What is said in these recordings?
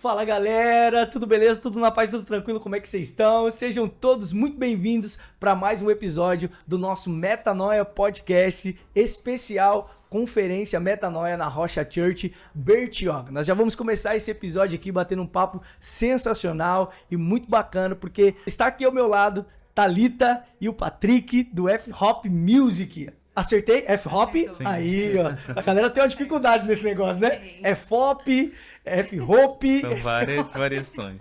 Fala galera, tudo beleza? Tudo na paz, tudo tranquilo? Como é que vocês estão? Sejam todos muito bem-vindos para mais um episódio do nosso Metanoia Podcast especial Conferência Metanoia na Rocha Church Bertioga. Nós já vamos começar esse episódio aqui batendo um papo sensacional e muito bacana, porque está aqui ao meu lado Thalita e o Patrick do F-Hop Music. Acertei? F-Hop? Aí, ó. A galera tem uma dificuldade nesse negócio, né? F-Hop, F-Hop. São várias variações.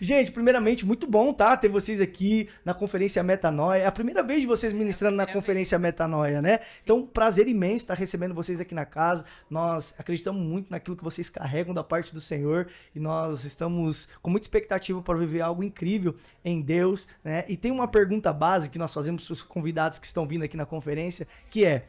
Gente, primeiramente, muito bom, tá? Ter vocês aqui na Conferência Metanoia. É a primeira vez de vocês ministrando na Conferência Metanoia, né? Então, um prazer imenso estar recebendo vocês aqui na casa. Nós acreditamos muito naquilo que vocês carregam da parte do Senhor e nós estamos com muita expectativa para viver algo incrível em Deus, né? E tem uma pergunta básica que nós fazemos para os convidados que estão vindo aqui na conferência, que é: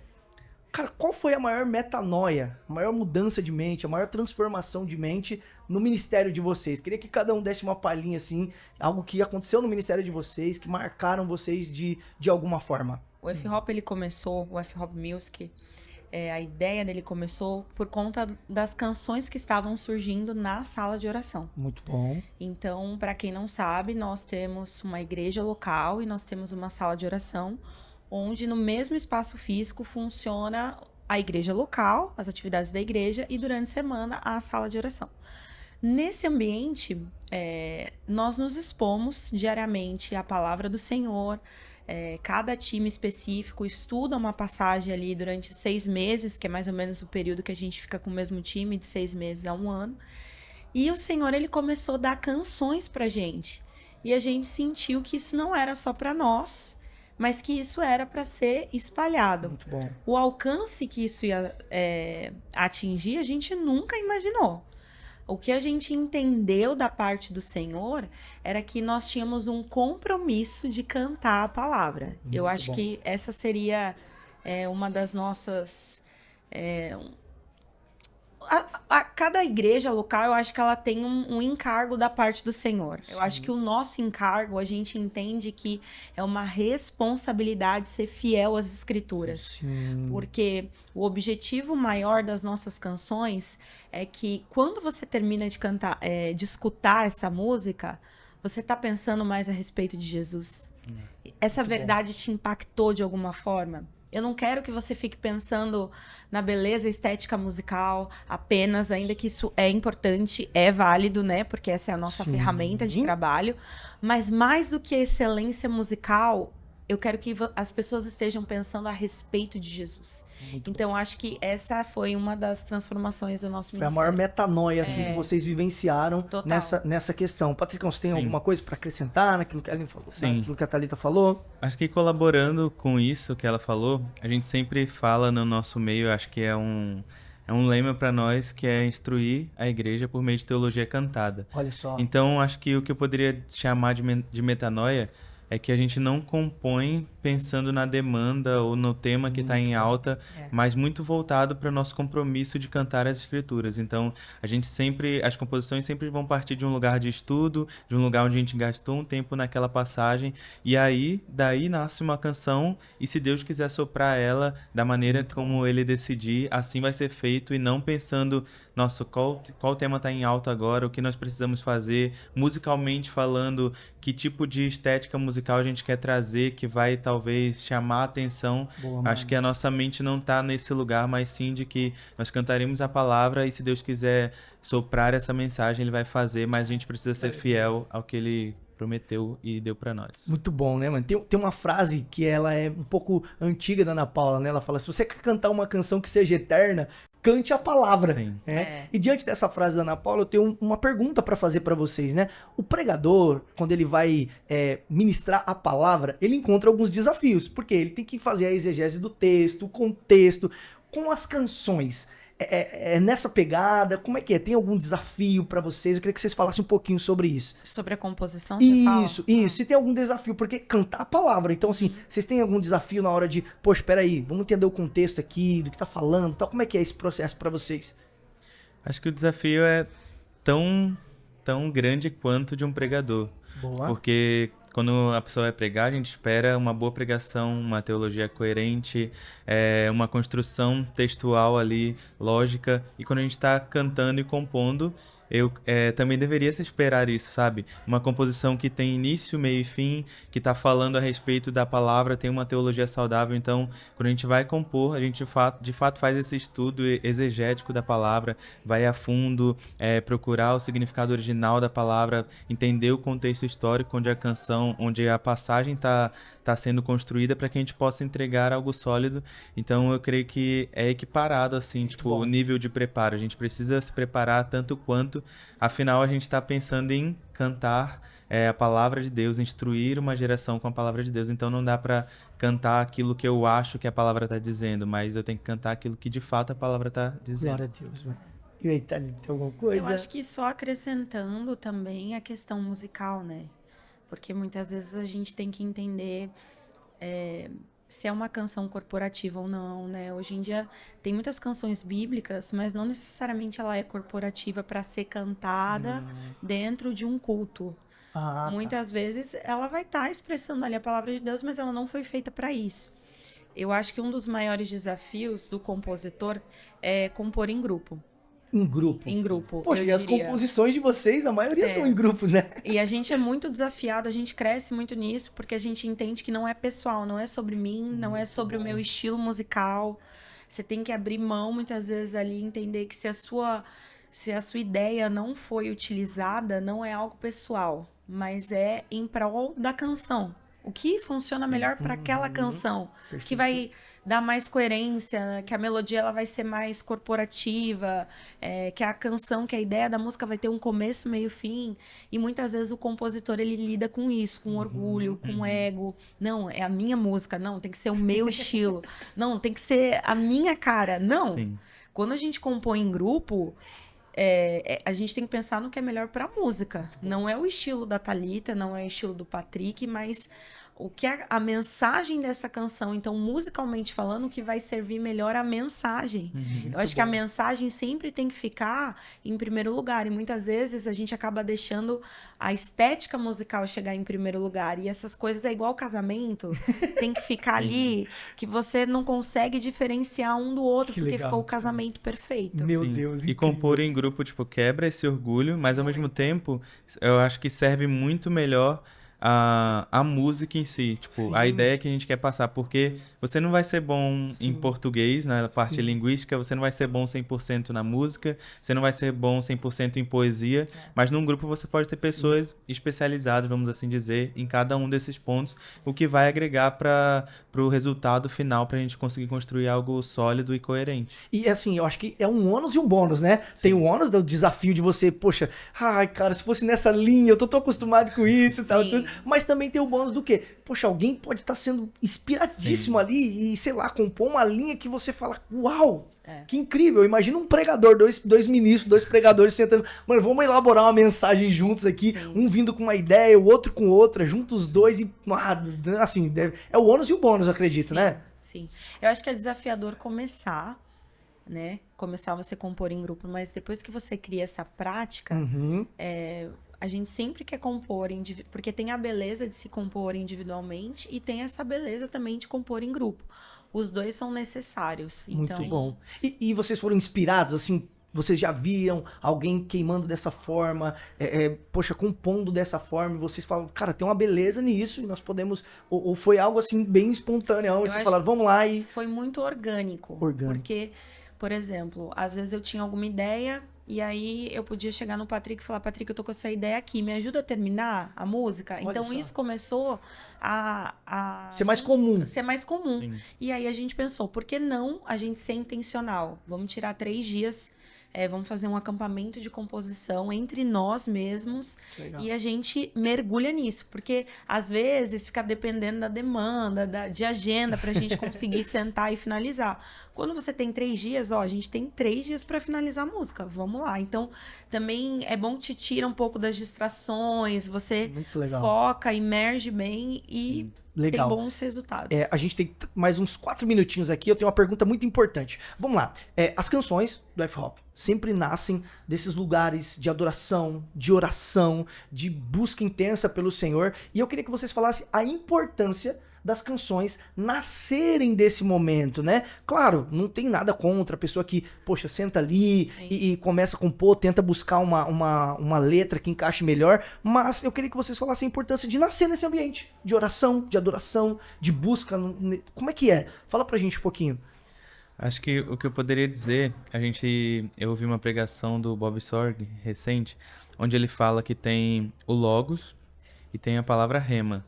cara, qual foi a maior metanoia, a maior mudança de mente, a maior transformação de mente no ministério de vocês? Queria que cada um desse uma palhinha, assim, algo que aconteceu no ministério de vocês, que marcaram vocês de alguma forma. O F-Hop, ele começou, o F-Hop Music, a ideia dele começou por conta das canções que estavam surgindo na sala de oração. Muito bom. Então, para quem não sabe, nós temos uma igreja local e nós temos uma sala de oração, onde no mesmo espaço físico funciona a igreja local, as atividades da igreja, e durante a semana a sala de oração. Nesse ambiente, nós nos expomos diariamente à palavra do Senhor. Cada time específico estuda uma passagem ali durante 6 meses, que é mais ou menos o período que a gente fica com o mesmo time, de 6 meses a 1 ano. E o Senhor, ele começou a dar canções pra gente. E a gente sentiu que isso não era só para nós, mas que isso era para ser espalhado. Muito bom. O alcance que isso ia atingir, a gente nunca imaginou. O que a gente entendeu da parte do Senhor era que nós tínhamos um compromisso de cantar a palavra. Eu acho que essa seria uma das nossas... Cada igreja local, eu acho que ela tem um encargo da parte do Senhor. Sim. Eu acho que o nosso encargo, a gente entende que é uma responsabilidade ser fiel às Escrituras. Sim. Porque o objetivo maior das nossas canções é que quando você termina de cantar, de escutar essa música, você está pensando mais a respeito de Jesus. Essa verdade te impactou de alguma forma? Eu não quero que você fique pensando na beleza estética musical apenas, ainda que isso é importante, é válido, né? Porque essa é a nossa ferramenta de trabalho. Mas mais do que excelência musical, eu quero que as pessoas estejam pensando a respeito de Jesus. Então, acho que essa foi uma das transformações do nosso ministério. Foi a maior metanoia assim, que vocês vivenciaram nessa questão. Patricão, você tem alguma coisa para acrescentar naquilo que a Ellen falou? Sim. Naquilo que a Thalita falou? Acho que colaborando com isso que ela falou, a gente sempre fala no nosso meio, acho que é um lema para nós, que é instruir a igreja por meio de teologia cantada. Olha só. Então, acho que o que eu poderia chamar de metanoia é que a gente não compõe pensando na demanda ou no tema que está em alta, mas muito voltado para o nosso compromisso de cantar as Escrituras. Então, as composições sempre vão partir de um lugar de estudo, de um lugar onde a gente gastou um tempo naquela passagem, e daí nasce uma canção, e se Deus quiser soprar ela da maneira como Ele decidir, assim vai ser feito, e não pensando, nossa, qual tema está em alta agora, o que nós precisamos fazer, musicalmente falando, que tipo de estética musical a gente quer trazer, que vai talvez chamar a atenção. Acho que a nossa mente não está nesse lugar, mas sim de que nós cantaremos a palavra e se Deus quiser soprar essa mensagem, Ele vai fazer, mas a gente precisa ser fiel ao que Ele prometeu e deu para nós. Muito bom, né, mano? Tem uma frase que ela é um pouco antiga da Ana Paula, né? Ela fala: se você quer cantar uma canção que seja eterna, cante a palavra. Né? E diante dessa frase da Ana Paula, eu tenho uma pergunta para fazer para vocês, né? O pregador, quando ele vai ministrar a palavra, ele encontra alguns desafios, porque ele tem que fazer a exegese do texto, o contexto. Com as canções, nessa pegada, como é que é? Tem algum desafio para vocês? Eu queria que vocês falassem um pouquinho sobre isso. Sobre a composição, você fala? Isso. Se tem algum desafio, porque cantar a palavra. Então, assim, vocês têm algum desafio na hora de, poxa, espera aí, vamos entender o contexto aqui, do que tá falando, tal. Como é que é esse processo para vocês? Acho que o desafio é tão grande quanto de um pregador. Boa. Porque quando a pessoa vai pregar, a gente espera uma boa pregação, uma teologia coerente, uma construção textual ali, lógica. E quando a gente está cantando e compondo, eu também deveria se esperar isso, sabe? Uma composição que tem início, meio e fim, que tá falando a respeito da palavra, tem uma teologia saudável. Então, quando a gente vai compor, a gente de fato faz esse estudo exegético da palavra, vai a fundo, procurar o significado original da palavra, entender o contexto histórico onde a canção, onde a passagem tá sendo construída, para que a gente possa entregar algo sólido. Então, eu creio que é equiparado, assim, tipo, o nível de preparo. A gente precisa se preparar tanto quanto, afinal, a gente está pensando em cantar a palavra de Deus, instruir uma geração com a palavra de Deus. Então, não dá para cantar aquilo que eu acho que a palavra está dizendo, mas eu tenho que cantar aquilo que, de fato, a palavra está dizendo. Glória a Deus, mano. E aí, tem alguma coisa? Eu acho que só acrescentando também a questão musical, né? Porque muitas vezes a gente tem que entender se é uma canção corporativa ou não, né? Hoje em dia tem muitas canções bíblicas, mas não necessariamente ela é corporativa para ser cantada dentro de um culto. Muitas vezes ela vai estar expressando ali a palavra de Deus, mas ela não foi feita para isso. Eu acho que um dos maiores desafios do compositor é compor em grupo. Em grupo? Em grupo. Poxa, e as composições de vocês, a maioria são em grupos, né? E a gente é muito desafiado, a gente cresce muito nisso, porque a gente entende que não é pessoal, não é sobre mim, não é sobre o meu estilo musical. Você tem que abrir mão, muitas vezes, ali, entender que se a sua ideia não foi utilizada, não é algo pessoal, mas é em prol da canção. O que funciona melhor para aquela canção, Perfeito. que vai dar mais coerência, que a melodia ela vai ser mais corporativa, que a canção, que a ideia da música vai ter um começo, meio, fim. E muitas vezes o compositor ele lida com isso, com orgulho, com ego. Não, é a minha música, não, tem que ser o meu estilo. Não, tem que ser a minha cara. Não. Sim. Quando a gente compõe em grupo, a gente tem que pensar no que é melhor para a música. Não é o estilo da Thalita, não é o estilo do Patrick, mas o que é a mensagem dessa canção. Então, musicalmente falando, o que vai servir melhor a mensagem. Eu acho que a mensagem sempre tem que ficar em primeiro lugar. E muitas vezes a gente acaba deixando a estética musical chegar em primeiro lugar. E essas coisas é igual casamento. Tem que ficar ali, que você não consegue diferenciar um do outro, porque ficou o casamento perfeito. Meu Deus, incrível. E compor em grupo, tipo, quebra esse orgulho, mas ao mesmo tempo, eu acho que serve muito melhor a música em si, tipo, a ideia que a gente quer passar, porque você não vai ser bom em português, na parte linguística, você não vai ser bom 100% na música, você não vai ser bom 100% em poesia, mas num grupo você pode ter pessoas especializadas, vamos assim dizer, em cada um desses pontos, o que vai agregar para o resultado final, pra gente conseguir construir algo sólido e coerente. E assim, eu acho que é um ônus e um bônus, né? Tem o ônus do desafio de você, poxa, ai, cara, se fosse nessa linha, eu tô tão acostumado com isso e tal, tudo. Mas também tem o bônus do quê? Poxa, alguém pode estar sendo inspiradíssimo ali e, sei lá, compor uma linha que você fala, uau, que incrível. Imagina um pregador, dois ministros, dois pregadores sentando, mano, vamos elaborar uma mensagem juntos aqui, um vindo com uma ideia, o outro com outra, juntos os dois e, assim, é o ônus e o bônus, eu acredito, né? Sim, eu acho que é desafiador começar, né? Começar você compor em grupo, mas depois que você cria essa prática, a gente sempre quer compor, porque tem a beleza de se compor individualmente e tem essa beleza também de compor em grupo. Os dois são necessários. Muito então... bom. E vocês foram inspirados, assim, vocês já viram alguém queimando dessa forma, poxa, compondo dessa forma, e vocês falam, cara, tem uma beleza nisso e nós podemos... Ou foi algo, assim, bem espontâneo, e vocês falaram, vamos lá e... Foi muito orgânico. Porque, por exemplo, às vezes eu tinha alguma ideia... E aí eu podia chegar no Patrick e falar, Patrick, eu tô com essa ideia aqui, me ajuda a terminar a música? Olha então só. Isso começou a ser mais comum. Ser mais comum. Sim. E aí a gente pensou, por que não a gente ser intencional? Vamos tirar 3 dias, vamos fazer um acampamento de composição entre nós mesmos. Legal. E a gente mergulha nisso, porque às vezes fica dependendo da demanda, de agenda pra gente conseguir sentar e finalizar. Quando você tem 3 dias, a gente tem 3 dias para finalizar a música, vamos lá. Então, também é bom que te tira um pouco das distrações, você foca, imerge bem e tem bons resultados. A gente tem mais uns 4 minutinhos aqui, eu tenho uma pergunta muito importante. Vamos lá, as canções do F-Hop sempre nascem desses lugares de adoração, de oração, de busca intensa pelo Senhor, e eu queria que vocês falassem a importância das canções nascerem desse momento, né? Claro, não tem nada contra a pessoa que, poxa, senta ali e começa a compor, tenta buscar uma letra que encaixe melhor, mas eu queria que vocês falassem a importância de nascer nesse ambiente de oração, de adoração, de busca. Como é que é? Fala pra gente um pouquinho. Acho que o que eu poderia dizer, eu ouvi uma pregação do Bob Sorg recente, onde ele fala que tem o Logos e tem a palavra Rema.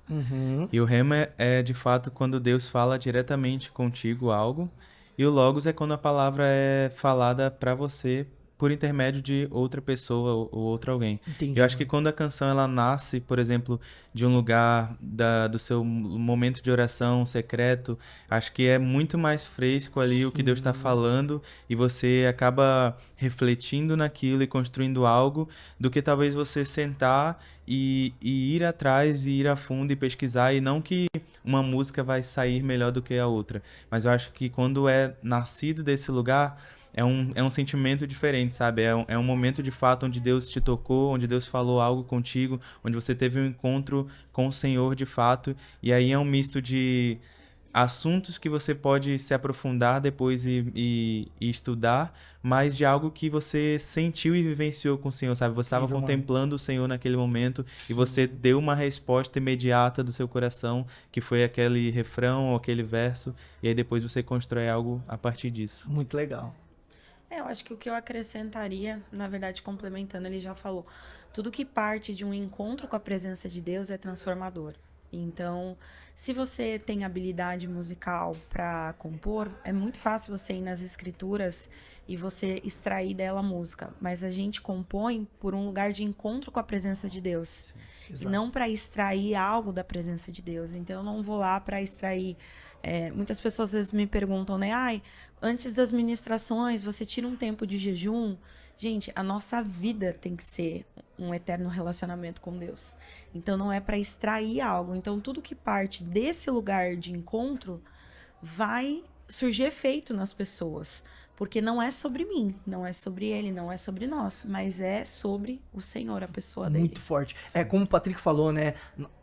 E o Rema é de fato quando Deus fala diretamente contigo algo, e o Logos é quando a palavra é falada para você por intermédio de outra pessoa ou outro alguém. Entendi. Eu acho que quando a canção ela nasce, por exemplo, de um lugar do seu momento de oração secreto, acho que é muito mais fresco ali o que Deus está falando e você acaba refletindo naquilo e construindo algo do que talvez você sentar e ir atrás e ir a fundo e pesquisar, e não que uma música vai sair melhor do que a outra, mas eu acho que quando é nascido desse lugar, é um sentimento diferente, sabe? É um momento de fato onde Deus te tocou, onde Deus falou algo contigo, onde você teve um encontro com o Senhor de fato. E aí é um misto de assuntos que você pode se aprofundar depois e estudar, mas de algo que você sentiu e vivenciou com o Senhor, sabe? Você estava contemplando o Senhor naquele momento e você deu uma resposta imediata do seu coração, que foi aquele refrão ou aquele verso, e aí depois você constrói algo a partir disso. Muito legal. Eu acho que o que eu acrescentaria, na verdade, complementando, ele já falou, tudo que parte de um encontro com a presença de Deus é transformador. Então, se você tem habilidade musical para compor, é muito fácil você ir nas escrituras e você extrair dela música, mas a gente compõe por um lugar de encontro com a presença de Deus. Sim, e não para extrair algo da presença de Deus. Então, eu não vou lá para extrair. Muitas pessoas às vezes me perguntam, né? Ai, antes das ministrações, você tira um tempo de jejum? Gente, a nossa vida tem que ser um eterno relacionamento com Deus. Então, não é para extrair algo. Então, tudo que parte desse lugar de encontro vai surgir efeito nas pessoas. Porque não é sobre mim, não é sobre ele, não é sobre nós, mas é sobre o Senhor, a pessoa dele. Muito forte. É como o Patrick falou, né?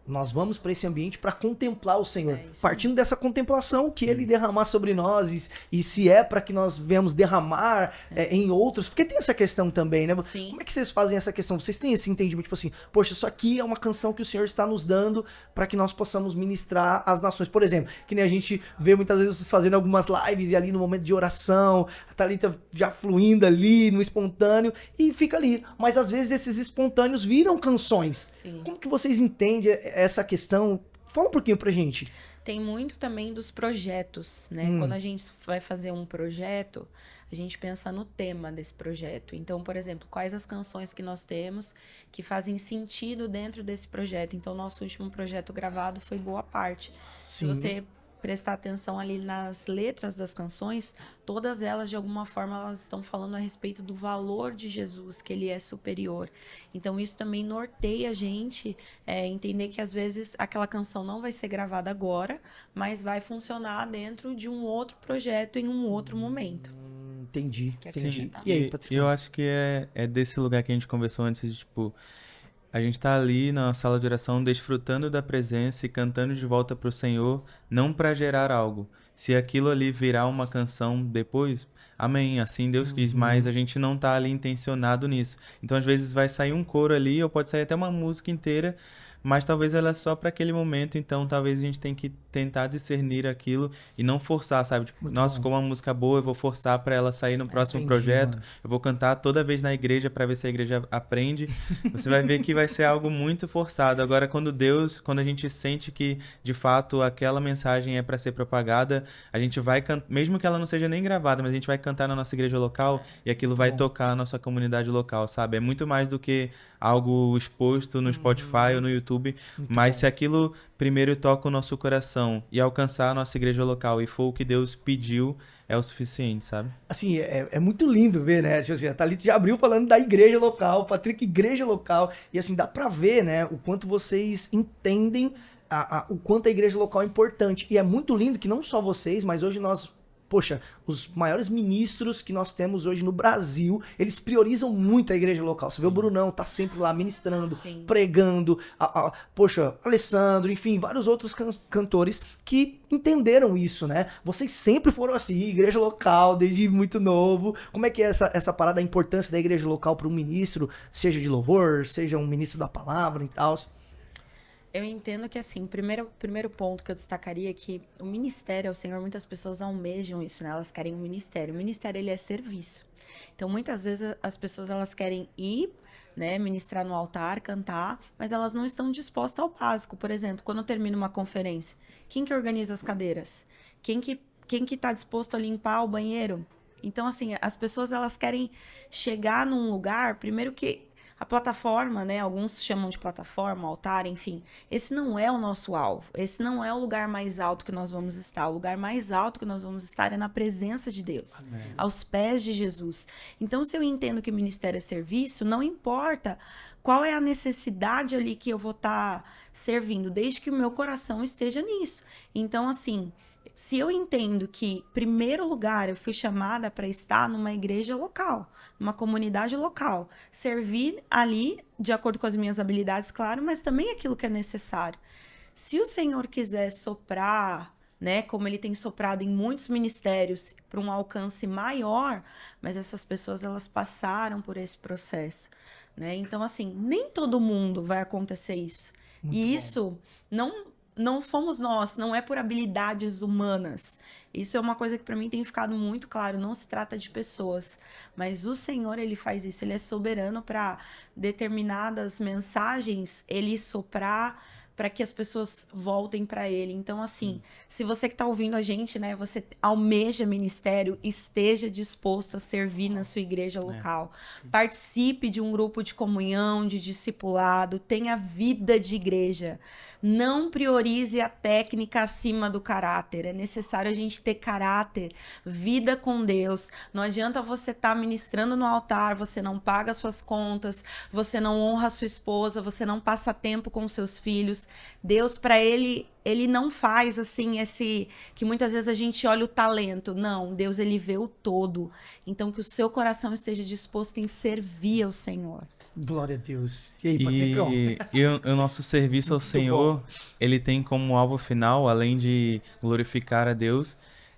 Nós vamos para esse ambiente para contemplar o Senhor. Partindo dessa contemplação que ele derramar sobre nós, e se é para que nós venhamos derramar em outros, porque tem essa questão também, né? Sim. Como é que vocês fazem essa questão? Vocês têm esse entendimento, tipo assim, poxa, isso aqui é uma canção que o Senhor está nos dando para que nós possamos ministrar às nações. Por exemplo, que nem a gente vê muitas vezes vocês fazendo algumas lives e ali no momento de oração, a Thalita já fluindo ali no espontâneo e fica ali. Mas às vezes esses espontâneos viram canções. Sim. Como que vocês entendem essa questão? Fala um pouquinho pra gente. Tem muito também dos projetos, né? Quando a gente vai fazer um projeto, a gente pensa no tema desse projeto. Então, por exemplo, quais as canções que nós temos que fazem sentido dentro desse projeto. Então, nosso último projeto gravado foi Boa Parte. Sim. Se você prestar atenção ali nas letras das canções, todas elas, de alguma forma, elas estão falando a respeito do valor de Jesus, que ele é superior. Então, isso também norteia a gente entender que, às vezes, aquela canção não vai ser gravada agora, mas vai funcionar dentro de um outro projeto em um outro momento. Entendi. Sim, E aí, Patrick? eu acho que é desse lugar que a gente conversou antes, de, tipo, a gente tá ali na sala de oração desfrutando da presença e cantando de volta pro Senhor, não para gerar algo. Se aquilo ali virar uma canção depois, amém, assim Deus quis, mas a gente não tá ali intencionado nisso. Então, às vezes vai sair um coro ali, ou pode sair até uma música inteira, mas talvez ela é só para aquele momento, então talvez a gente tenha que tentar discernir aquilo e não forçar, sabe? Tipo, nossa, ficou uma música boa, eu vou forçar para ela sair no próximo projeto, eu vou cantar toda vez na igreja para ver se a igreja aprende. Você vai ver que vai ser algo muito forçado. Agora, quando a gente sente que de fato aquela mensagem é para ser propagada, a gente vai cantar, mesmo que ela não seja nem gravada, mas a gente vai cantar na nossa igreja local e aquilo vai tocar a nossa comunidade local, sabe? É muito mais do que algo exposto no Spotify ou no YouTube, mas se aquilo primeiro toca o nosso coração e alcançar a nossa igreja local e for o que Deus pediu, é o suficiente, sabe? Assim, é muito lindo ver, né? Assim, a Thalita já abriu falando da igreja local, Patrick, igreja local, e assim, dá pra ver, né, o quanto vocês entendem o quanto a igreja local é importante. E é muito lindo que não só vocês, mas hoje nós poxa, os maiores ministros que nós temos hoje no Brasil, eles priorizam muito a igreja local. Você vê o Brunão, tá sempre lá ministrando, Sim. pregando, poxa, Alessandro, enfim, vários outros cantores que entenderam isso, né? Vocês sempre foram assim, igreja local, desde muito novo. Como é que é essa parada, a importância da igreja local para um ministro, seja de louvor, seja um ministro da palavra e tal? Eu entendo que, assim, primeiro ponto que eu destacaria é que o ministério ao Senhor, muitas pessoas almejam isso, né? Elas querem um ministério. O ministério, ele é serviço. Então, muitas vezes, as pessoas, elas querem ir, né, ministrar no altar, cantar, mas elas não estão dispostas ao básico. Por exemplo, quando termina uma conferência, quem que organiza as cadeiras? Quem que tá disposto a limpar o banheiro? Então, assim, as pessoas, elas querem chegar num lugar, primeiro que a plataforma, né? Alguns chamam de plataforma, altar, enfim. Esse não é o nosso alvo. Esse não é o lugar mais alto que nós vamos estar. O lugar mais alto que nós vamos estar é na presença de Deus, aos pés de Jesus. Então, se eu entendo que o ministério é serviço, não importa qual é a necessidade ali que eu vou estar servindo, desde que o meu coração esteja nisso. Então, assim, se eu entendo que, em primeiro lugar, eu fui chamada para estar numa igreja local, numa comunidade local, servir ali de acordo com as minhas habilidades, claro, mas também aquilo que é necessário. Se o Senhor quiser soprar, né, como ele tem soprado em muitos ministérios, para um alcance maior, mas essas pessoas, elas passaram por esse processo, né? Então, assim, nem todo mundo vai acontecer isso. Muito e bom. Isso não fomos nós, não é por habilidades humanas. Isso é uma coisa que para mim tem ficado muito claro, não se trata de pessoas, mas o Senhor, ele faz isso, ele é soberano para determinadas mensagens, ele soprar para que as pessoas voltem para ele. Então, assim, se você que está ouvindo a gente, né, você almeja ministério, esteja disposto a servir na sua igreja local. Participe de um grupo de comunhão, de discipulado, tenha vida de igreja. Não priorize a técnica acima do caráter. É necessário a gente ter caráter, vida com Deus. Não adianta você estar ministrando no altar, você não paga as suas contas, você não honra a sua esposa, você não passa tempo com os seus filhos. Deus, para ele não faz assim que muitas vezes a gente olha o talento. Não, Deus, ele vê o todo. Então que o seu coração esteja disposto em servir ao Senhor. Glória a Deus. E aí, Patricão? E o nosso serviço ao Muito Senhor, bom. ele tem como alvo final, além de glorificar a Deus,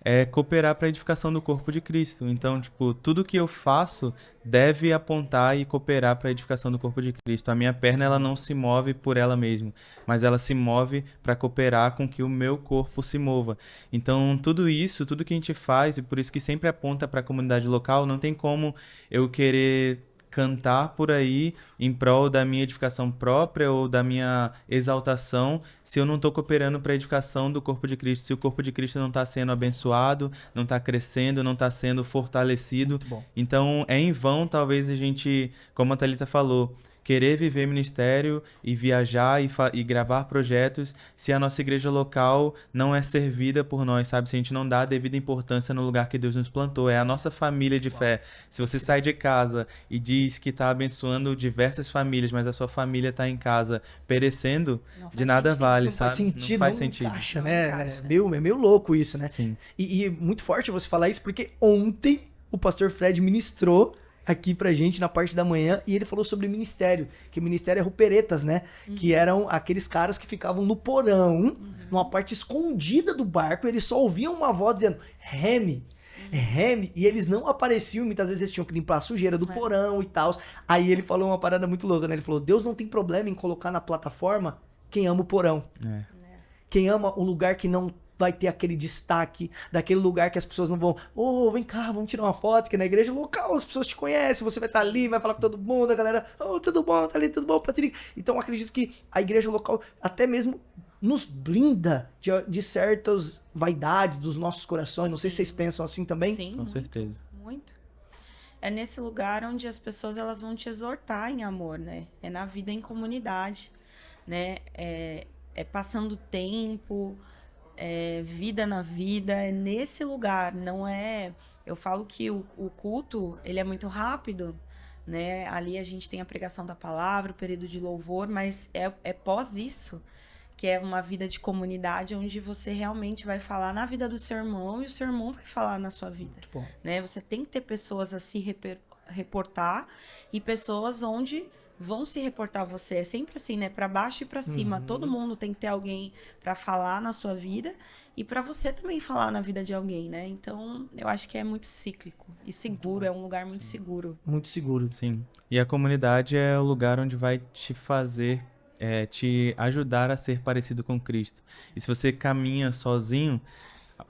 é cooperar para a edificação do corpo de Cristo. Então, tipo, tudo que eu faço deve apontar e cooperar para a edificação do corpo de Cristo. A minha perna, ela não se move por ela mesma, mas ela se move para cooperar com que o meu corpo se mova. Então, tudo isso, tudo que a gente faz, e por isso que sempre aponta para a comunidade local, não tem como eu querer cantar por aí em prol da minha edificação própria ou da minha exaltação, se eu não estou cooperando para a edificação do corpo de Cristo, se o corpo de Cristo não está sendo abençoado, não está crescendo, não está sendo fortalecido. Muito bom. Então, é em vão, talvez, a gente, como a Thalita falou, querer viver ministério e viajar e gravar projetos se a nossa igreja local não é servida por nós, sabe? Se a gente não dá a devida importância no lugar que Deus nos plantou. É a nossa família de fé. Se você sai de casa e diz que está abençoando diversas famílias, mas a sua família está em casa perecendo, Não faz de nada sentido. vale, Não faz sabe? sentido, Não faz não sentido. encaixa, Não né? encaixa. É meio louco isso, né? Sim. E muito forte você falar isso, porque ontem o pastor Fred ministrou aqui pra gente na parte da manhã e ele falou sobre ministério, que o ministério é ruperetas, né? Que eram aqueles caras que ficavam no porão, numa parte escondida do barco, e eles só ouviam uma voz dizendo, reme, reme, e eles não apareciam, muitas vezes eles tinham que limpar a sujeira do porão e tal. Aí ele falou uma parada muito louca, né? Ele falou, Deus não tem problema em colocar na plataforma quem ama o porão. Quem ama o lugar que não vai ter aquele destaque, daquele lugar que as pessoas não vão, vem cá, vamos tirar uma foto, que na igreja local as pessoas te conhecem, você vai estar ali, vai falar com todo mundo, a galera, tudo bom, tá ali, tudo bom, Patrick. Então eu acredito que a igreja local até mesmo nos blinda de certas vaidades dos nossos corações. Não sei se vocês pensam assim também. Sim, Com muito, certeza. muito. É nesse lugar onde as pessoas, elas vão te exortar em amor, né? É na vida em comunidade, né? É passando tempo, vida na vida, é nesse lugar, não é... Eu falo que o culto, ele é muito rápido, né? Ali a gente tem a pregação da palavra, o período de louvor, mas é pós isso que é uma vida de comunidade, onde você realmente vai falar na vida do seu irmão e o seu irmão vai falar na sua vida. Muito bom. Né? Você tem que ter pessoas a se reportar e pessoas onde vão se reportar a você. É sempre assim, né? Para baixo e para cima. Todo mundo tem que ter alguém para falar na sua vida e para você também falar na vida de alguém, né? Então, eu acho que é muito cíclico e seguro. É um lugar muito seguro. Muito seguro. Sim. E a comunidade é o lugar onde vai te fazer, te ajudar a ser parecido com Cristo. E se você caminha sozinho,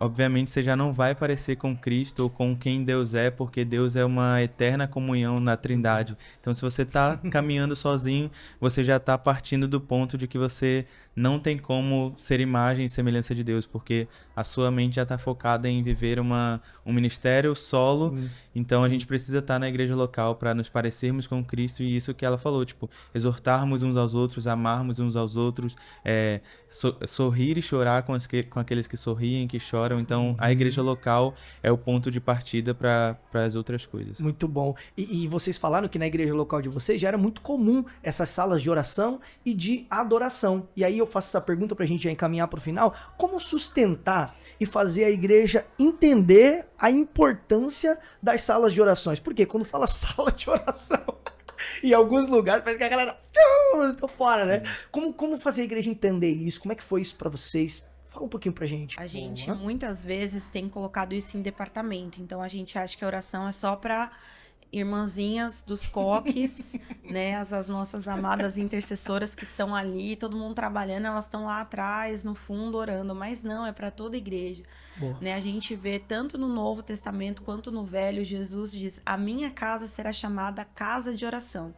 obviamente você já não vai parecer com Cristo ou com quem Deus é, porque Deus é uma eterna comunhão na Trindade. Então, se você está caminhando sozinho, você já está partindo do ponto de que você não tem como ser imagem e semelhança de Deus, porque a sua mente já está focada em viver um ministério solo. Sim. Então, a gente precisa estar na igreja local para nos parecermos com Cristo, e isso que ela falou, tipo, exortarmos uns aos outros, amarmos uns aos outros, sorrir e chorar com aqueles que sorriem, que choram. Então, a igreja local é o ponto de partida para as outras coisas. Muito bom. E vocês falaram que na igreja local de vocês já era muito comum essas salas de oração e de adoração. E aí eu faço essa pergunta pra gente já encaminhar pro final. Como sustentar e fazer a igreja entender a importância das salas de orações? Porque quando fala sala de oração, em alguns lugares parece que a galera tô fora, né? Como fazer a igreja entender isso? Como é que foi isso pra vocês? Fala um pouquinho pra gente. A gente muitas vezes tem colocado isso em departamento. Então a gente acha que a oração é só para irmãzinhas dos coques, né? As nossas amadas intercessoras que estão ali, todo mundo trabalhando, elas estão lá atrás, no fundo, orando. Mas não, é para toda a igreja. Né? A gente vê tanto no Novo Testamento quanto no Velho, Jesus diz: a minha casa será chamada casa de oração.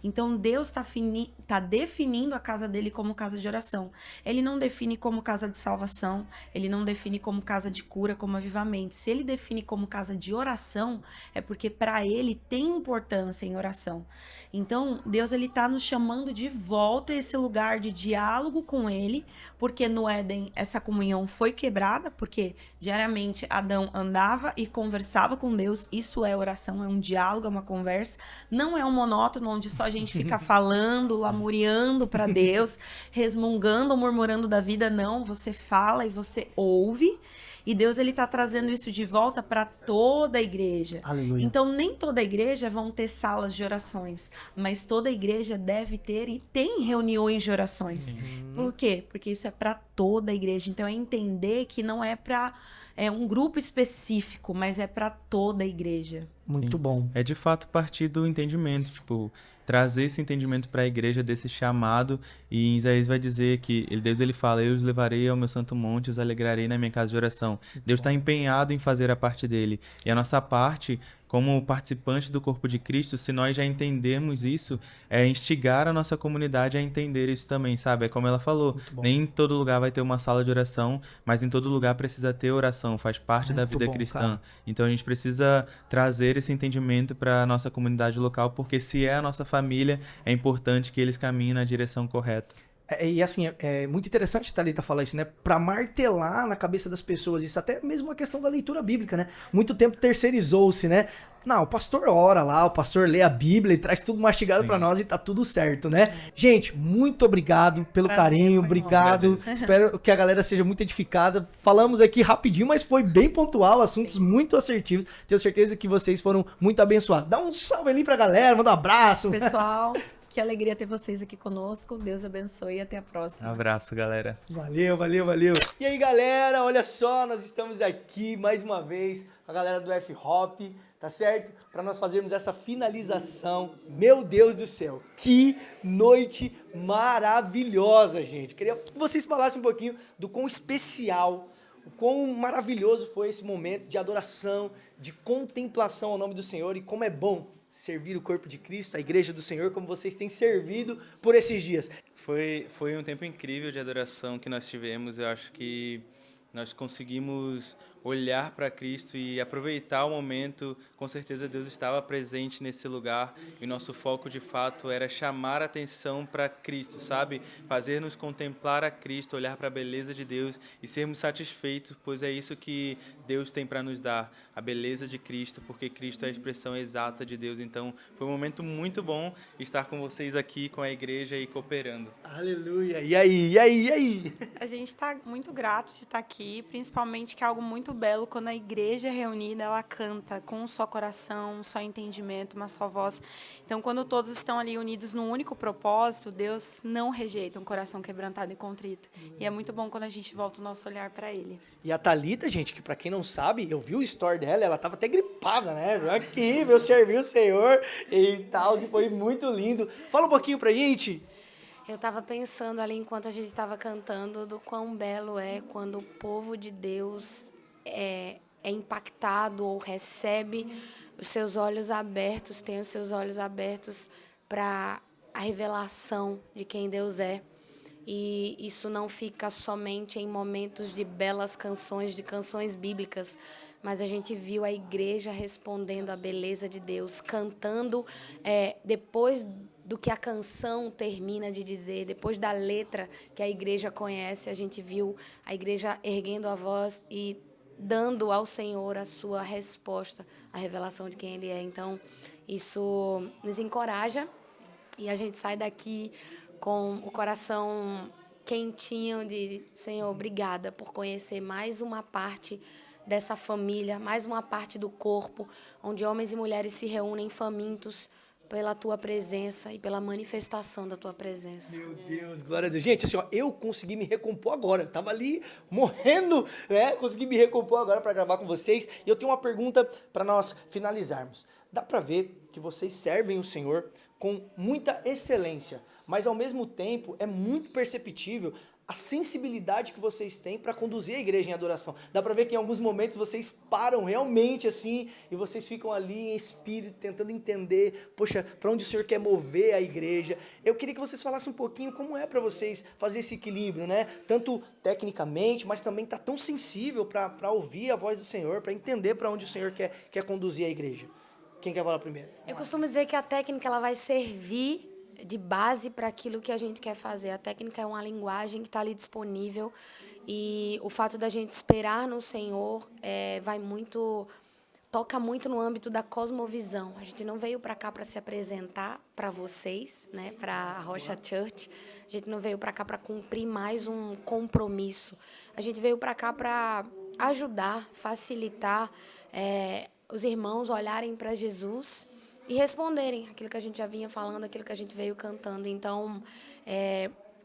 Então Deus tá definindo a casa dele como casa de oração. Ele não define como casa de salvação, ele não define como casa de cura, como avivamento. Se ele define como casa de oração, é porque para ele tem importância em oração. Então Deus, ele tá nos chamando de volta a esse lugar de diálogo com ele, porque no Éden essa comunhão foi quebrada, porque diariamente Adão andava e conversava com Deus. Isso é oração, é um diálogo, é uma conversa. Não é um monótono onde só a gente fica falando, lamuriando para Deus, resmungando ou murmurando da vida. Não, você fala e você ouve. E Deus, ele tá trazendo isso de volta para toda a igreja. Aleluia. Então, nem toda a igreja vão ter salas de orações, mas toda a igreja deve ter e tem reuniões de orações. Por quê? Porque isso é para toda a igreja. Então, é entender que não é para um grupo específico, mas é para toda a igreja. Muito bom. É de fato partir do entendimento, tipo, trazer esse entendimento para a igreja desse chamado. E em Isaías vai dizer que Deus, ele fala: eu os levarei ao meu santo monte, os alegrarei na minha casa de oração. Deus está empenhado em fazer a parte dele. E a nossa parte, como participantes do corpo de Cristo, se nós já entendemos isso, é instigar a nossa comunidade a entender isso também, sabe? É como ela falou, nem em todo lugar vai ter uma sala de oração, mas em todo lugar precisa ter oração, faz parte da vida cristã. Cara. Então a gente precisa trazer esse entendimento para a nossa comunidade local, porque se é a nossa família, é importante que eles caminhem na direção correta. E assim, é muito interessante, Thalita, falar isso, né? Pra martelar na cabeça das pessoas isso, até mesmo a questão da leitura bíblica, né? Muito tempo terceirizou-se, né? Não, o pastor ora lá, o pastor lê a Bíblia e traz tudo mastigado pra nós e tá tudo certo, né? Gente, muito obrigado pelo carinho, obrigado. Espero que a galera seja muito edificada. Falamos aqui rapidinho, mas foi bem pontual, assuntos muito assertivos. Tenho certeza que vocês foram muito abençoados. Dá um salve ali pra galera, manda um abraço. Pessoal, que alegria ter vocês aqui conosco. Deus abençoe e até a próxima. Um abraço, galera. Valeu, valeu, valeu. E aí, galera, olha só, nós estamos aqui mais uma vez, a galera do F-Hop, tá certo? Para nós fazermos essa finalização. Meu Deus do céu, que noite maravilhosa, gente. Queria que vocês falassem um pouquinho do quão especial, o quão maravilhoso foi esse momento de adoração, de contemplação ao nome do Senhor e como é bom servir o corpo de Cristo, a igreja do Senhor, como vocês têm servido por esses dias. Foi um tempo incrível de adoração que nós tivemos. Eu acho que nós conseguimos olhar para Cristo e aproveitar o momento. Com certeza Deus estava presente nesse lugar e o nosso foco de fato era chamar a atenção para Cristo, sabe? Fazer-nos contemplar a Cristo, olhar para a beleza de Deus e sermos satisfeitos, pois é isso que Deus tem para nos dar, a beleza de Cristo, porque Cristo é a expressão exata de Deus. Então, foi um momento muito bom estar com vocês aqui, com a igreja e cooperando. Aleluia. E aí? A gente está muito grato de estar aqui, principalmente que é algo muito belo quando a igreja reunida, ela canta com um só coração, um só entendimento, uma só voz. Então, quando todos estão ali unidos num único propósito, Deus não rejeita um coração quebrantado e contrito. E é muito bom quando a gente volta o nosso olhar para Ele. E a Thalita, gente, que pra quem não sabe, eu vi o story dela, ela tava até gripada, né? Veio aqui, veio servir o Senhor e tal, e foi muito lindo. Fala um pouquinho pra gente. Eu estava pensando ali, enquanto a gente estava cantando, do quão belo é quando o povo de Deus é impactado ou recebe os seus olhos abertos, tem os seus olhos abertos para a revelação de quem Deus é. E isso não fica somente em momentos de belas canções, de canções bíblicas, mas a gente viu a igreja respondendo à beleza de Deus, cantando depois do que a canção termina de dizer, depois da letra que a igreja conhece, a gente viu a igreja erguendo a voz e dando ao Senhor a sua resposta, a revelação de quem Ele é. Então, isso nos encoraja e a gente sai daqui com o coração quentinho de Senhor, obrigada por conhecer mais uma parte dessa família, mais uma parte do corpo, onde homens e mulheres se reúnem famintos pela tua presença e pela manifestação da tua presença. Meu Deus, glória a Deus. Gente, assim, ó, eu consegui me recompor agora. Eu tava ali morrendo, né? Consegui me recompor agora para gravar com vocês. E eu tenho uma pergunta para nós finalizarmos. Dá para ver que vocês servem o Senhor com muita excelência, mas ao mesmo tempo é muito perceptível a sensibilidade que vocês têm para conduzir a igreja em adoração. Dá para ver que em alguns momentos vocês param realmente assim e vocês ficam ali em espírito tentando entender, poxa, para onde o Senhor quer mover a igreja. Eu queria que vocês falassem um pouquinho como é para vocês fazer esse equilíbrio, né? Tanto tecnicamente, mas também tá tão sensível para ouvir a voz do Senhor, para entender para onde o Senhor quer conduzir a igreja. Quem quer falar primeiro? Eu costumo dizer que a técnica ela vai servir de base para aquilo que a gente quer fazer. A técnica é uma linguagem que está ali disponível e o fato da gente esperar no Senhor toca muito no âmbito da cosmovisão. A gente não veio para cá para se apresentar para vocês, né, para a Rocha Church. A gente não veio para cá para cumprir mais um compromisso. A gente veio para cá para ajudar, facilitar os irmãos olharem para Jesus e responderem aquilo que a gente já vinha falando, aquilo que a gente veio cantando. Então,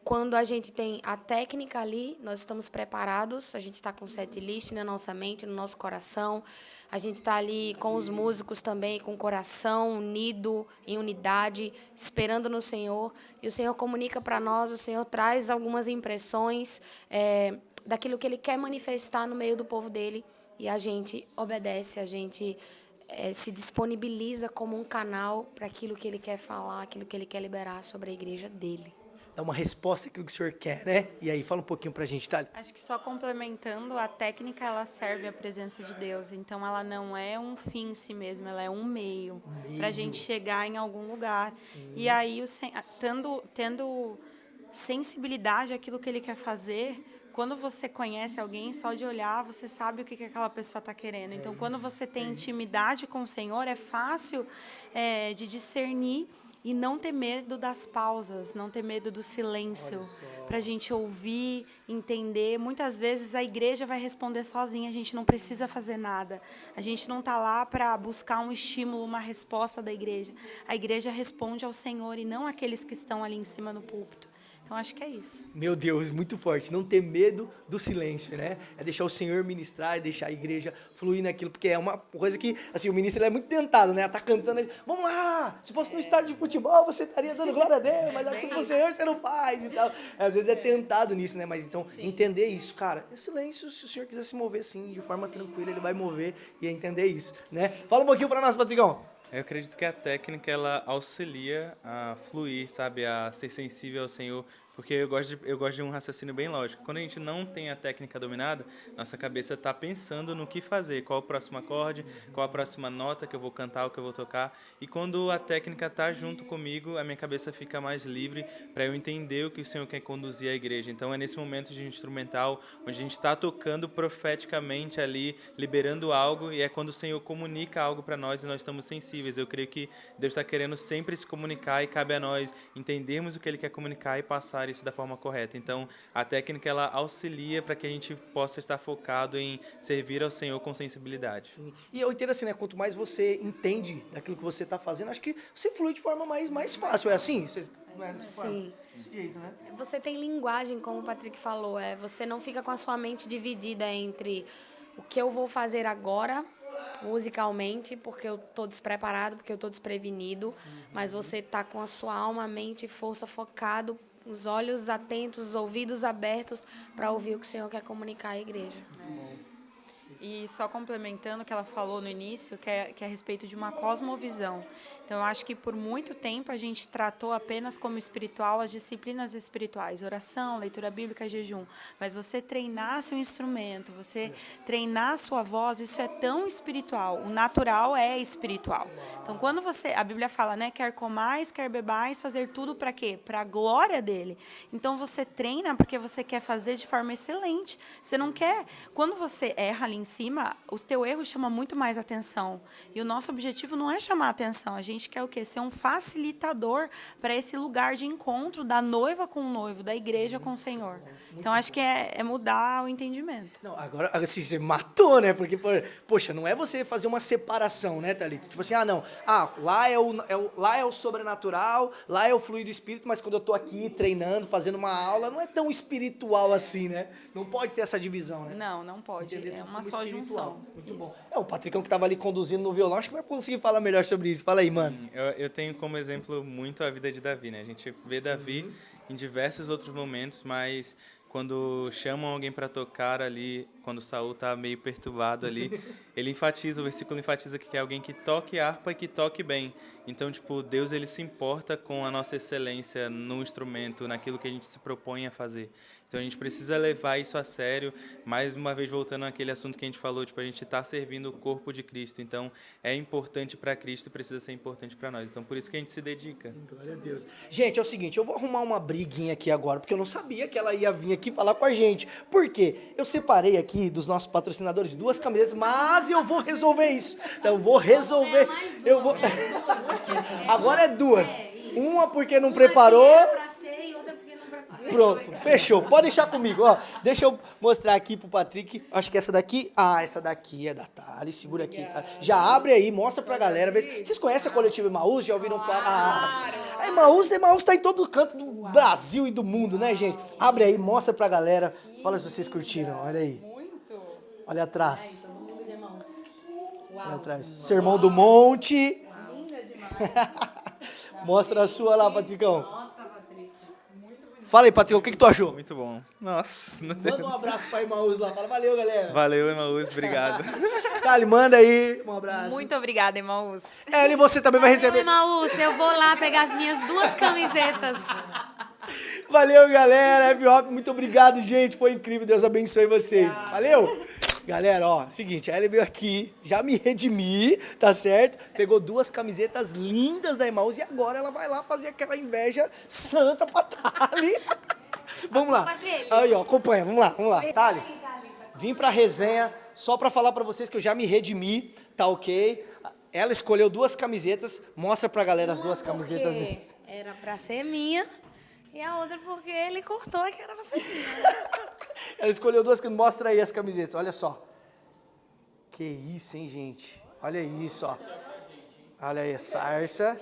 quando a gente tem a técnica ali, nós estamos preparados, a gente está com set list na nossa mente, no nosso coração, a gente está ali com os músicos também, com o coração unido, em unidade, esperando no Senhor, e o Senhor comunica para nós, o Senhor traz algumas impressões daquilo que Ele quer manifestar no meio do povo dEle, e a gente obedece, a gente se disponibiliza como um canal para aquilo que Ele quer falar, aquilo que Ele quer liberar sobre a igreja dEle. Dá uma resposta àquilo que o Senhor quer, né? E aí, fala um pouquinho pra gente, Thali. Acho que só complementando, a técnica ela serve à presença de Deus, então ela não é um fim em si mesma, ela é um meio para a gente chegar em algum lugar. Sim. E aí, tendo sensibilidade àquilo que Ele quer fazer, quando você conhece alguém, só de olhar, você sabe o que aquela pessoa está querendo. Então, quando você tem intimidade com o Senhor, é fácil de discernir e não ter medo das pausas, não ter medo do silêncio, para a gente ouvir, entender. Muitas vezes a igreja vai responder sozinha, a gente não precisa fazer nada. A gente não está lá para buscar um estímulo, uma resposta da igreja. A igreja responde ao Senhor e não aqueles que estão ali em cima no púlpito. Então, acho que é isso. Meu Deus, muito forte. Não ter medo do silêncio, né? É deixar o Senhor ministrar, é deixar a igreja fluir naquilo, porque é uma coisa que, assim, o ministro ele é muito tentado, né? Tá cantando, vamos lá! Se fosse no estádio de futebol, você estaria dando glória a Deus, mas aqui com o Senhor você não faz e tal. Às vezes é tentado nisso, né? Mas então, entender isso, cara, é silêncio. Se o Senhor quiser se mover assim, de forma tranquila, Ele vai mover e entender isso, né? Fala um pouquinho pra nós, Patricão. Eu acredito que a técnica, ela auxilia a fluir, sabe? A ser sensível ao Senhor. Porque eu gosto de um raciocínio bem lógico. Quando a gente não tem a técnica dominada, nossa cabeça está pensando no que fazer, qual o próximo acorde, qual a próxima nota que eu vou cantar, o que eu vou tocar. E quando a técnica está junto comigo, a minha cabeça fica mais livre para eu entender o que o Senhor quer conduzir a igreja. Então é nesse momento de instrumental, onde a gente está tocando profeticamente ali, liberando algo, e é quando o Senhor comunica algo para nós e nós estamos sensíveis. Eu creio que Deus está querendo sempre se comunicar e cabe a nós entendermos o que Ele quer comunicar e passar isso da forma correta. Então, a técnica, ela auxilia para que a gente possa estar focado em servir ao Senhor com sensibilidade. Sim. E eu entendo assim, né? Quanto mais você entende daquilo que você está fazendo, acho que você flui de forma mais fácil. É assim? Você, não é dessa forma? Sim. Desse jeito, né? Você tem linguagem, como o Patrick falou, você não fica com a sua mente dividida entre o que eu vou fazer agora, musicalmente, porque eu tô despreparado, porque eu tô desprevenido, mas você tá com a sua alma, mente e força focado, os olhos atentos, os ouvidos abertos para ouvir o que o Senhor quer comunicar à igreja. E só complementando o que ela falou no início, que é a respeito de uma cosmovisão. Então, eu acho que por muito tempo a gente tratou apenas como espiritual as disciplinas espirituais, oração, leitura bíblica, jejum. Mas você treinar seu instrumento, você treinar a sua voz, isso é tão espiritual. O natural é espiritual. Então, quando a Bíblia fala, né, quer comais, quer bebais, fazer tudo para quê? Para a glória dele. Então, você treina porque você quer fazer de forma excelente. Você não quer... Quando você erra ali em cima, o teu erro chama muito mais atenção. E o nosso objetivo não é chamar atenção. A gente quer o quê? Ser um facilitador para esse lugar de encontro da noiva com o noivo, da igreja com o Senhor. Então, acho que é mudar o entendimento. Não, agora, assim, você matou, né? Porque, poxa, não é você fazer uma separação, né, Thalita? Tipo assim, não. Lá é o sobrenatural, lá é o fluir do espírito, mas quando eu tô aqui treinando, fazendo uma aula, não é tão espiritual assim, né? Não pode ter essa divisão, né? Não pode. Entender É uma como só espiritual. junção. Muito bom. O Patricão que tava ali conduzindo no violão, acho que vai conseguir falar melhor sobre isso. Fala aí, mano. Eu tenho como exemplo muito a vida de Davi, né? A gente vê Davi em diversos outros momentos, mas quando chamam alguém para tocar ali, quando Saul tá meio perturbado ali, o versículo enfatiza que é alguém que toque harpa e que toque bem. Então, tipo, Deus, ele se importa com a nossa excelência no instrumento, naquilo que a gente se propõe a fazer. Então, a gente precisa levar isso a sério. Mais uma vez, voltando àquele assunto que a gente falou, tipo, a gente está servindo o corpo de Cristo. Então, é importante para Cristo e precisa ser importante para nós. Então, por isso que a gente se dedica. Glória a Deus. Gente, é o seguinte, eu vou arrumar uma briguinha aqui agora, porque eu não sabia que ela ia vir aqui falar com a gente. Por quê? Eu separei aqui dos nossos patrocinadores 2 camisetas, mas eu vou resolver isso. Eu vou resolver. Eu vou... Agora é 2. Uma porque não preparou. Pronto, fechou. Pode deixar comigo, ó. Deixa eu mostrar aqui pro Patrick. Acho que essa daqui... essa daqui é da Thali. Segura aqui, tá? Já abre aí, mostra pra galera. Vocês conhecem a coletiva Emaús? Já ouviram falar? A Emaús tá em todo canto do Brasil e do mundo, né, gente? Abre aí, mostra pra galera. Fala se vocês curtiram, olha aí. Olha atrás. Olha atrás. Sermão do Monte. Mostra a sua lá, Patricão. Fala aí, Patricão, o que tu achou? Muito bom. Nossa. Manda um abraço pra Emaús lá. Fala, valeu, galera. Valeu, Emaús. Obrigado. Thali, manda aí um abraço. Muito obrigada, Emaús. E você também vai receber. Emaús, eu vou lá pegar as minhas 2 camisetas. Valeu, galera. F-Rock, muito obrigado, gente. Foi incrível. Deus abençoe vocês. Valeu. Galera, ó, seguinte, a Ellen veio aqui, já me redimi, tá certo? Pegou 2 camisetas lindas da Emaús e agora ela vai lá fazer aquela inveja santa pra Thali. Vamos lá. Aí, ó, acompanha, vamos lá. Thali, vim pra resenha só pra falar pra vocês que eu já me redimi, tá ok? Ela escolheu 2 camisetas, mostra pra galera as 2 camisetas dele. Era pra ser minha. E a outra porque ele cortou que era pra ser minha. Ela escolheu 2, mostra aí as camisetas, olha só. Que isso, hein, gente? Olha isso, ó. Olha aí, a Sarsa.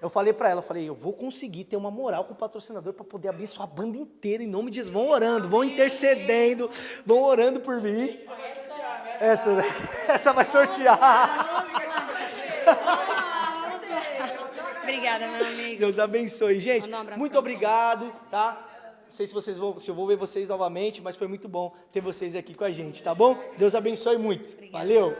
Eu falei pra ela, eu vou conseguir ter uma moral com o patrocinador pra poder abençoar a banda inteira, em nome de Jesus. Vão orando, vão intercedendo, vão orando por mim. Essa vai sortear. Obrigada, meu amigo. Deus abençoe. Gente, muito obrigado, tá? Não sei se eu vou ver vocês novamente, mas foi muito bom ter vocês aqui com a gente, tá bom? Deus abençoe muito. Valeu!